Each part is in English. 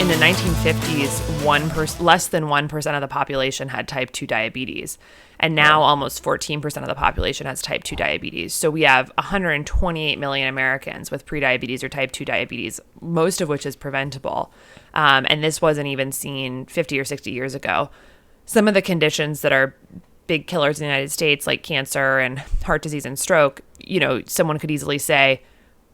in the 1950s, less than 1% of the population had type 2 diabetes. And now almost 14% of the population has type 2 diabetes. So we have 128 million Americans with prediabetes or type 2 diabetes, most of which is preventable. And this wasn't even seen 50 or 60 years ago. Some of the conditions that are big killers in the United States, like cancer and heart disease and stroke, someone could easily say,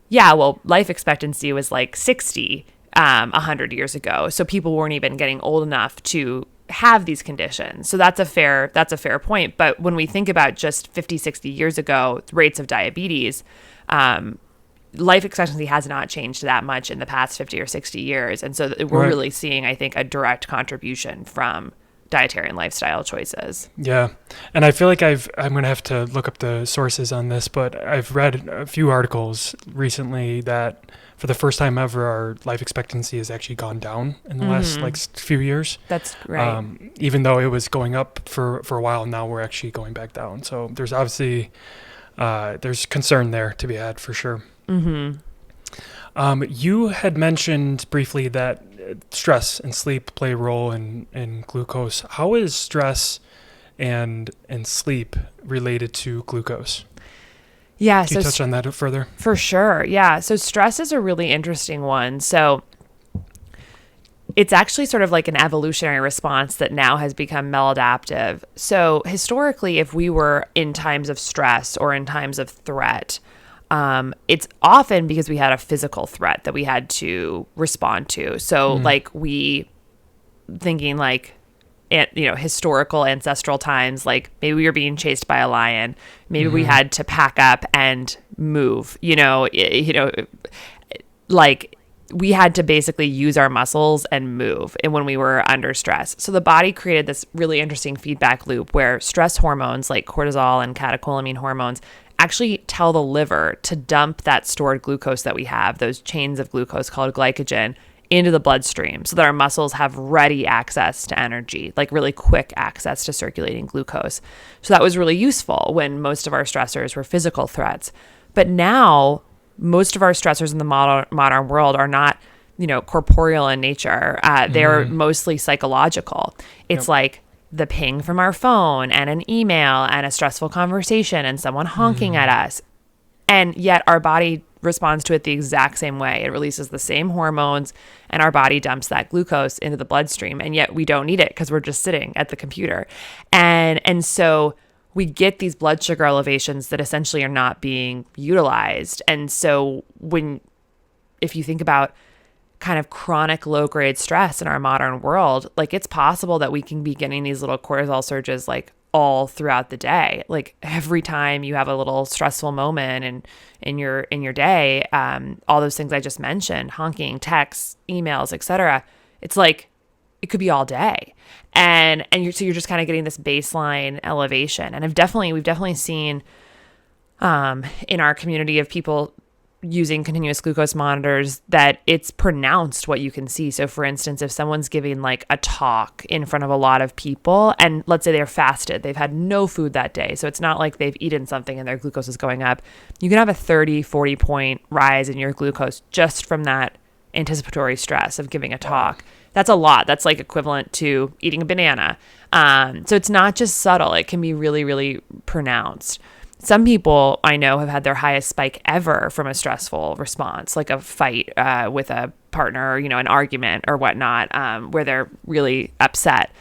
yeah, well, life expectancy was like 60 100 years ago. So people weren't even getting old enough to have these conditions. So that's a fair point. But when we think about just 50, 60 years ago, rates of diabetes, life expectancy has not changed that much in the past 50 or 60 years. And so we're really seeing, I think, a direct contribution from dietary and lifestyle choices. Yeah. And I feel like I'm going to have to look up the sources on this, but I've read a few articles recently that for the first time ever, our life expectancy has actually gone down in the last few years. That's right. Even though it was going up for a while, now we're actually going back down. So there's obviously, there's concern there to be had for sure. Mm-hmm. You had mentioned briefly that stress and sleep play a role in glucose. How is stress and sleep related to glucose? Yeah. Can you touch on that further? For sure. Yeah. So stress is a really interesting one. So it's actually sort of like an evolutionary response that now has become maladaptive. So historically, if we were in times of stress or in times of threat, it's often because we had a physical threat that we had to respond to. So like thinking like, historical ancestral times, like maybe we were being chased by a lion, maybe we had to pack up and move, like we had to basically use our muscles and move and when we were under stress. So the body created this really interesting feedback loop where stress hormones like cortisol and catecholamine hormones actually tell the liver to dump that stored glucose that we have, those chains of glucose called glycogen, into the bloodstream so that our muscles have ready access to energy, like really quick access to circulating glucose. So that was really useful when most of our stressors were physical threats. But now most of our stressors in the modern world are not, corporeal in nature. They're mostly psychological. It's like the ping from our phone and an email and a stressful conversation and someone honking at us. And yet our body responds to it the exact same way. It releases the same hormones and our body dumps that glucose into the bloodstream. And yet we don't need it because we're just sitting at the computer. And so we get these blood sugar elevations that essentially are not being utilized. And so if you think about kind of chronic low-grade stress in our modern world, like it's possible that we can be getting these little cortisol surges like all throughout the day. Like every time you have a little stressful moment and in your day, all those things I just mentioned, honking, texts, emails, etc. It's like it could be all day. And you're just kind of getting this baseline elevation. And we've definitely seen in our community of people using continuous glucose monitors that it's pronounced what you can see. So for instance, if someone's giving like a talk in front of a lot of people and let's say they're fasted, they've had no food that day. So it's not like they've eaten something and their glucose is going up. You can have a 30, 40 point rise in your glucose just from that anticipatory stress of giving a talk. That's a lot. That's like equivalent to eating a banana. So it's not just subtle. It can be really, really pronounced. Some people I know have had their highest spike ever from a stressful response, like a fight with a partner, an argument or whatnot, where they're really upset.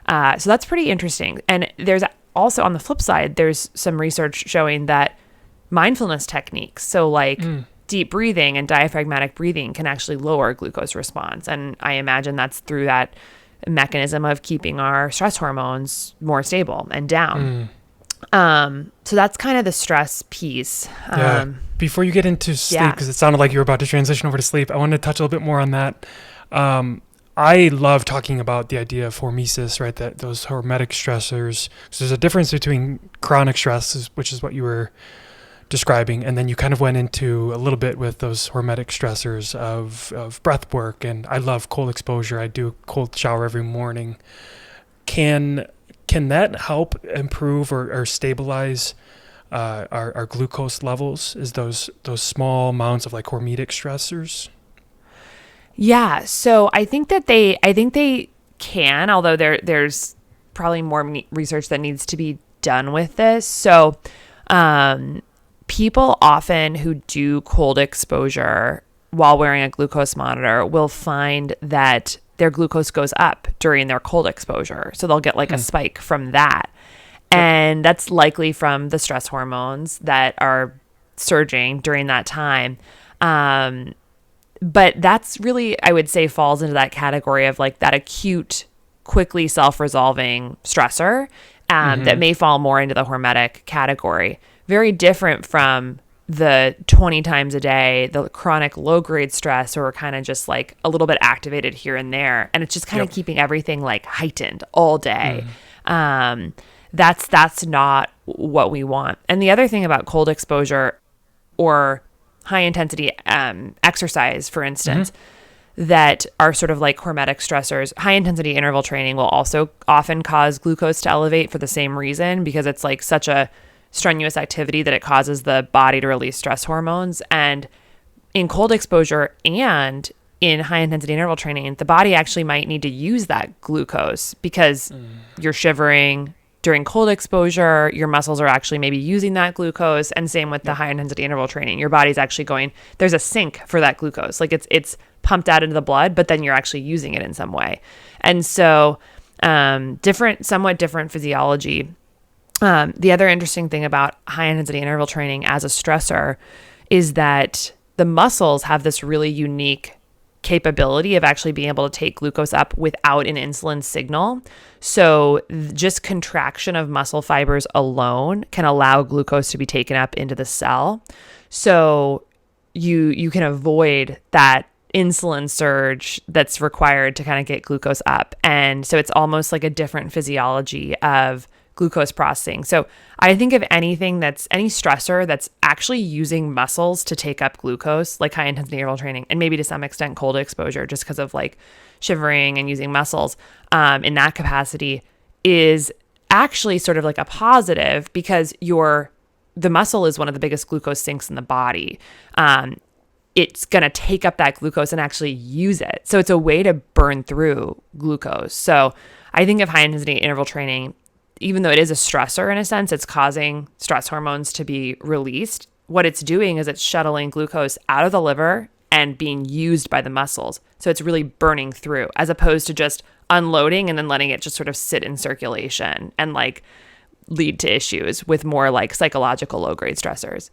So that's pretty interesting. And there's also on the flip side, there's some research showing that mindfulness techniques, so like deep breathing and diaphragmatic breathing can actually lower glucose response. And I imagine that's through that mechanism of keeping our stress hormones more stable and down. So that's kind of the stress piece. Before you get into sleep, because it sounded like you were about to transition over to sleep, I wanted to touch a little bit more on that. I love talking about the idea of hormesis, right? That those hormetic stressors. So there's a difference between chronic stress, which is what you were describing, and then you kind of went into a little bit with those hormetic stressors of breath work. And I love cold exposure. I do a cold shower every morning. Can that help improve or stabilize our glucose levels? Is those small amounts of like hormetic stressors? Yeah. So I think they can, although there's probably more research that needs to be done with this. So, people often who do cold exposure while wearing a glucose monitor will find that their glucose goes up during their cold exposure. So they'll get like a spike from that. And that's likely from the stress hormones that are surging during that time. But that's really, I would say, falls into that category of like that acute, quickly self-resolving stressor that may fall more into the hormetic category. Very different from the 20 times a day, the chronic low-grade stress, or kind of just like a little bit activated here and there. And it's just kind of keeping everything like heightened all day. That's not what we want. And the other thing about cold exposure or high intensity exercise, for instance, that are sort of like hormetic stressors, high intensity interval training will also often cause glucose to elevate for the same reason, because it's like such a strenuous activity that it causes the body to release stress hormones. And in cold exposure and in high intensity interval training, the body actually might need to use that glucose because you're shivering during cold exposure, your muscles are actually maybe using that glucose. And same with the high intensity interval training, your body's actually going, there's a sink for that glucose. Like it's pumped out into the blood, but then you're actually using it in some way. And so somewhat different physiology. The other interesting thing about high intensity interval training as a stressor is that the muscles have this really unique capability of actually being able to take glucose up without an insulin signal. So just contraction of muscle fibers alone can allow glucose to be taken up into the cell. So you can avoid that insulin surge that's required to kind of get glucose up. And so it's almost like a different physiology of glucose processing. So I think of anything that's any stressor that's actually using muscles to take up glucose, like high intensity interval training, and maybe to some extent cold exposure, just because of like shivering and using muscles in that capacity, is actually sort of like a positive, because the muscle is one of the biggest glucose sinks in the body. It's going to take up that glucose and actually use it. So it's a way to burn through glucose. So I think of high intensity interval training, even though it is a stressor in a sense, it's causing stress hormones to be released. What it's doing is it's shuttling glucose out of the liver and being used by the muscles. So it's really burning through, as opposed to just unloading and then letting it just sort of sit in circulation and like lead to issues with more like psychological low-grade stressors.